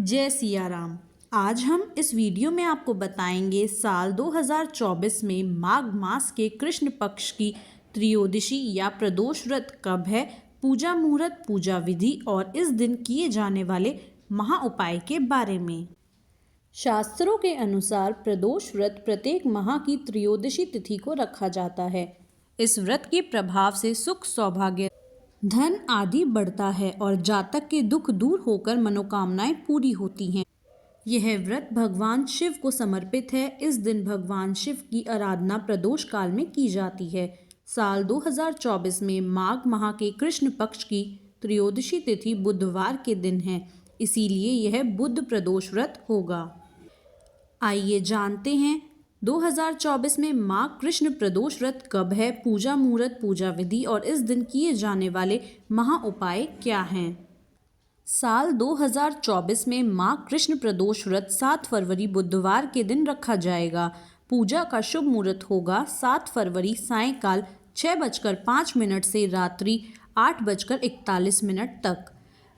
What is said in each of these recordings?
जय सिया राम। आज हम इस वीडियो में आपको बताएंगे साल 2024 में माघ मास के कृष्ण पक्ष की त्रयोदशी या प्रदोष व्रत कब है, पूजा मुहूर्त, पूजा विधि और इस दिन किए जाने वाले महा उपाय के बारे में। शास्त्रों के अनुसार प्रदोष व्रत प्रत्येक माह की त्रयोदशी तिथि को रखा जाता है। इस व्रत के प्रभाव से सुख, सौभाग्य, धन आदि बढ़ता है और जातक के दुख दूर होकर मनोकामनाएं पूरी होती हैं। यह व्रत भगवान शिव को समर्पित है। इस दिन भगवान शिव की आराधना प्रदोष काल में की जाती है। साल 2024 में माघ माह के कृष्ण पक्ष की त्रयोदशी तिथि बुधवार के दिन है, इसीलिए यह बुध प्रदोष व्रत होगा। आइए जानते हैं 2024 में माघ कृष्ण प्रदोष व्रत कब है, पूजा मुहूर्त, पूजा विधि और इस दिन किए जाने वाले महा उपाय क्या हैं। साल 2024 में माघ कृष्ण प्रदोष व्रत 7 फरवरी बुधवार के दिन रखा जाएगा। पूजा का शुभ मुहूर्त होगा 7 फरवरी सायंकाल 6:05 से रात्रि 8:41 तक।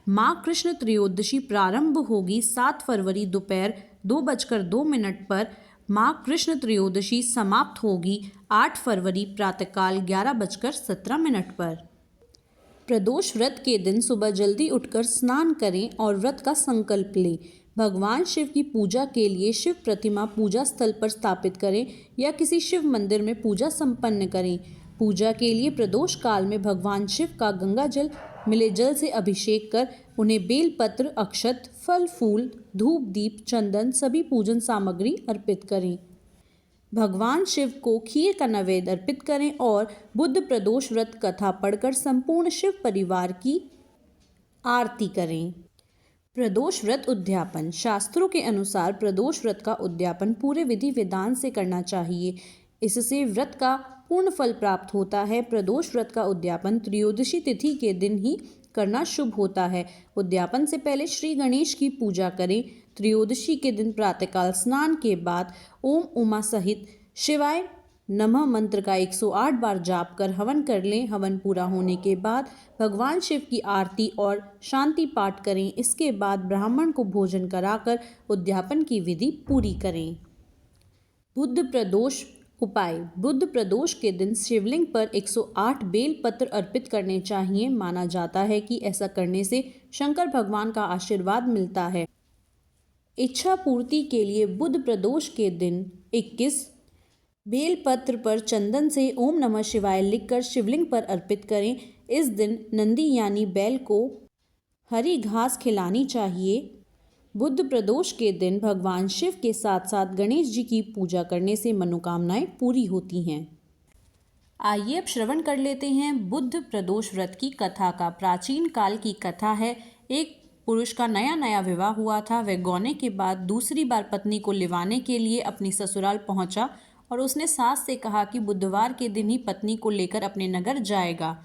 माघ कृष्ण त्रयोदशी प्रारंभ होगी 7 फरवरी दोपहर 2:02 पर। माघ कृष्ण त्रयोदशी समाप्त होगी 8 फरवरी प्रातःकाल 11:17 पर। प्रदोष व्रत के दिन सुबह जल्दी उठकर स्नान करें और व्रत का संकल्प लें। भगवान शिव की पूजा के लिए शिव प्रतिमा पूजा स्थल पर स्थापित करें या किसी शिव मंदिर में पूजा संपन्न करें। पूजा के लिए प्रदोष काल में भगवान शिव का गंगा जल मिले जल से अभिषेक कर उन्हें बेलपत्र, अक्षत, फल फूल, धूप, दीप, चंदन सभी पूजन सामग्री अर्पित करें। भगवान शिव को खीर का नैवेद्य अर्पित करें और बुध प्रदोष व्रत कथा पढ़कर संपूर्ण शिव परिवार की आरती करें। प्रदोष व्रत उद्यापन। शास्त्रों के अनुसार प्रदोष व्रत का उद्यापन पूरे विधि विधान से करना चाहिए। इससे व्रत का पूर्ण फल प्राप्त होता है। प्रदोष व्रत का उद्यापन त्रयोदशी तिथि के दिन ही करना शुभ होता है। उद्यापन से पहले श्री गणेश की पूजा करें। त्रयोदशी के दिन प्रातःकाल स्नान के बाद ओम उमा सहित शिवाय नमः मंत्र का 108 बार जाप कर हवन कर लें। हवन पूरा होने के बाद भगवान शिव की आरती और शांति पाठ करें। इसके बाद ब्राह्मण को भोजन कराकर उद्यापन की विधि पूरी करें। बुध प्रदोष उपाय। बुध प्रदोष के दिन शिवलिंग पर 108 बेल पत्र अर्पित करने चाहिए। माना जाता है कि ऐसा करने से शंकर भगवान का आशीर्वाद मिलता है। इच्छा पूर्ति के लिए बुध प्रदोष के दिन 21 बेल पत्र पर चंदन से ओम नमः शिवाय लिखकर शिवलिंग पर अर्पित करें। इस दिन नंदी यानी बैल को हरी घास खिलानी चाहिए। बुध प्रदोष के दिन भगवान शिव के साथ साथ गणेश जी की पूजा करने से मनोकामनाएं पूरी होती हैं। आइए अब श्रवण कर लेते हैं बुध प्रदोष व्रत की कथा का। प्राचीन काल की कथा है। एक पुरुष का नया नया विवाह हुआ था। वह गौने के बाद दूसरी बार पत्नी को लिवाने के लिए अपनी ससुराल पहुंचा और उसने सास से कहा कि बुधवार के दिन ही पत्नी को लेकर अपने नगर जाएगा।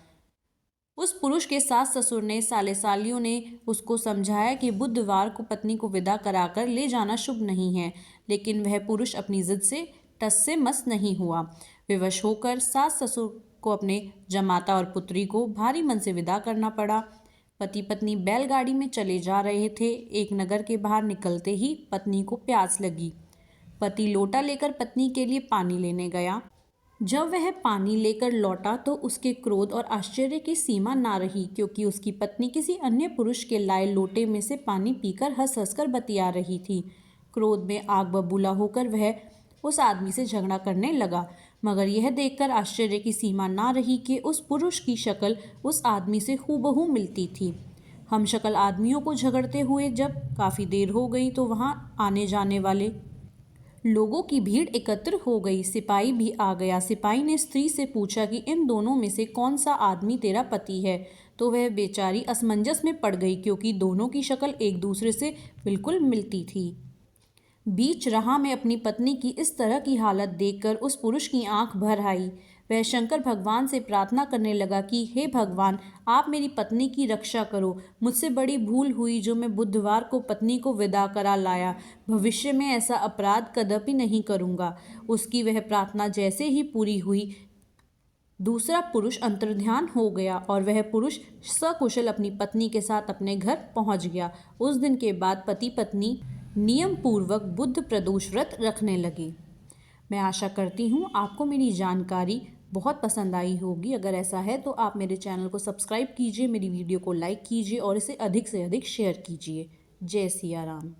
उस पुरुष के सास ससुर ने, साले सालियों ने उसको समझाया कि बुधवार को पत्नी को विदा कराकर ले जाना शुभ नहीं है, लेकिन वह पुरुष अपनी जिद से टस से मस नहीं हुआ। विवश होकर सास ससुर को अपने जमाता और पुत्री को भारी मन से विदा करना पड़ा। पति पत्नी बैलगाड़ी में चले जा रहे थे। एक नगर के बाहर निकलते ही पत्नी को प्यास लगी। पति लोटा लेकर पत्नी के लिए पानी लेने गया। जब वह पानी लेकर लौटा तो उसके क्रोध और आश्चर्य की सीमा ना रही, क्योंकि उसकी पत्नी किसी अन्य पुरुष के लाए लोटे में से पानी पीकर हंस हंसकर बतिया रही थी। क्रोध में आग बबूला होकर वह उस आदमी से झगड़ा करने लगा, मगर यह देखकर आश्चर्य की सीमा ना रही कि उस पुरुष की शक्ल उस आदमी से हूबहू मिलती थी। हम शक्ल आदमियों को झगड़ते हुए जब काफ़ी देर हो गई तो वहाँ आने जाने वाले लोगों की भीड़ एकत्र हो गई। सिपाही भी आ गया। सिपाही ने स्त्री से पूछा कि इन दोनों में से कौन सा आदमी तेरा पति है, तो वह बेचारी असमंजस में पड़ गई, क्योंकि दोनों की शक्ल एक दूसरे से बिल्कुल मिलती थी। बीच राह में अपनी पत्नी की इस तरह की हालत देखकर उस पुरुष की आंख भर आई। वह शंकर भगवान से प्रार्थना करने लगा कि हे भगवान, आप मेरी पत्नी की रक्षा करो। मुझसे बड़ी भूल हुई जो मैं बुधवार को पत्नी को विदा करा लाया। भविष्य में ऐसा अपराध कदापि नहीं करूँगा। उसकी वह प्रार्थना जैसे ही पूरी हुई दूसरा पुरुष अंतर्ध्यान हो गया और वह पुरुष सकुशल अपनी पत्नी के साथ अपने घर पहुंच गया। उस दिन के बाद पति पत्नी नियम पूर्वक बुद्ध प्रदोष व्रत रखने लगे। मैं आशा करती हूँ आपको मेरी जानकारी बहुत पसंद आई होगी। अगर ऐसा है तो आप मेरे चैनल को सब्सक्राइब कीजिए, मेरी वीडियो को लाइक कीजिए और इसे अधिक से अधिक शेयर कीजिए। जय सिया राम।